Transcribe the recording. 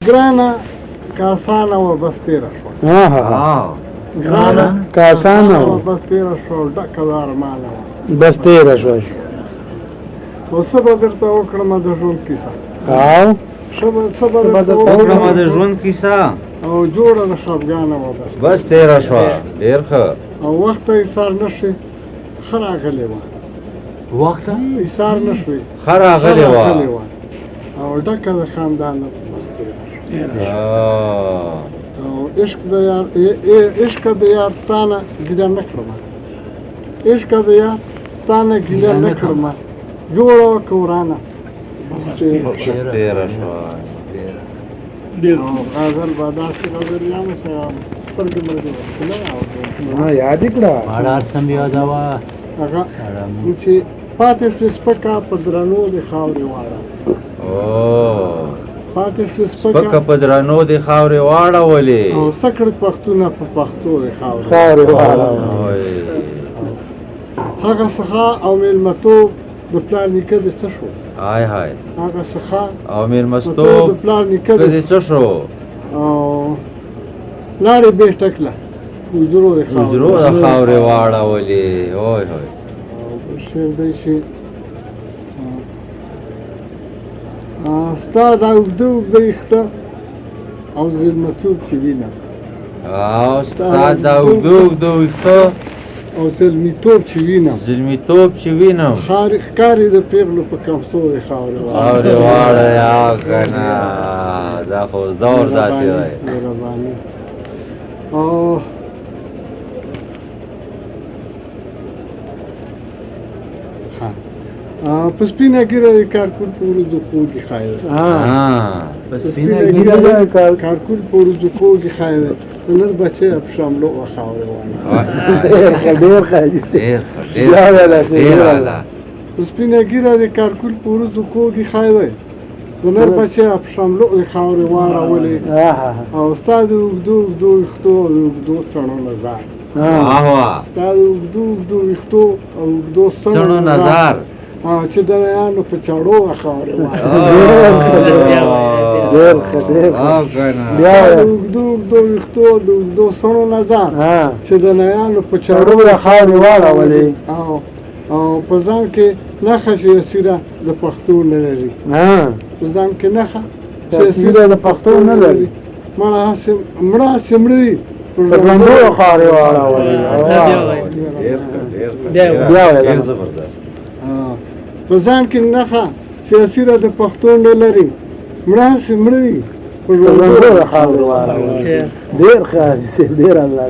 ګرانه کاسانه و بس تېره شوه ګرانه کاسانه و بس تېره شوه ډکه د ارمانه وه بس تېره شوه خو څه به درته وکړمه د ژوند کیسه او څه به درته وکړمه د ژوند کیسه او جوړه د خفګانه وه بس تېره شوه ډېر ښه او وخت ته ایثار نه شوې ښه راغلې وه وخت ایثار نه شوې ښه راغلې وه او ډکه د خاندانه بس تېره شوه او عشق د یار ستانه ګیله نه کړمه عشق د یار ستانه ګیله نه کړمه جوړه وه که ورانه بس تېره شوه او غزل به داسې غزل یامه چې سترګې مرګې یاد یې کړه هغه چې پاتې شوې سپکه په درنو د خاورې واړه پاتې شوې سپکه په درنو د خاورې واړولې او سکړ پښتونه په پښتو د خاورې واړه هغه څخه او مېلمتوب د پلار نیکه د څه شو هاي هاي هغه څخه او مېلمستوب د پلار نیکه د څه شو او لاړې بېټه کړه حجرو د خاورې واړولې اوی هوی شعر دی چې ستا دا اوږده اوږده ویښته او زلمتوب چې وینم او ستا دا اوږده اوږده ویښته او زلمیتوب چې وینم ښکاري د پیغلو په کمسو د خاورې واړه یا کنه دا خو دور داسې دی مهرباني او په سپینه ګیره د کارکول په ورځو خوږې ښایي په سپینه ګیره د کارکول په ورځو خوږې ښایي د نر بچی په شاملو و خاورې واړه ډېر په سپینه ګیره د کارکول په ورځو خوږې ښایي د نر بچی په شاملو د خاورې واړولې او ستا د اوږدو اوږدو ویښتو او د اوږدو څڼو نظر ستا د اوږدو اوږدو ویښتو او اوږدو څڼو نظر چې د نیانو په چاړو خاورې واړه د اوږدو اوږدو ویښتو د اوږدو څڼو نظر چې د نیانو په چاړو خاورې واړولې او په ځان کې نښه چې اسیره د پښتو نه لري په ځان کې نښه چې اسیره د پښتو نه لري مړه هسې مړه وي په ژوندو خاورې واړولې ډېر زبردست په ځان کې نښه چې اسیره د پښتو نه لري مړه هسې مړه وي په ژوندو خاورې واړولې ډېر ښه ډېر الله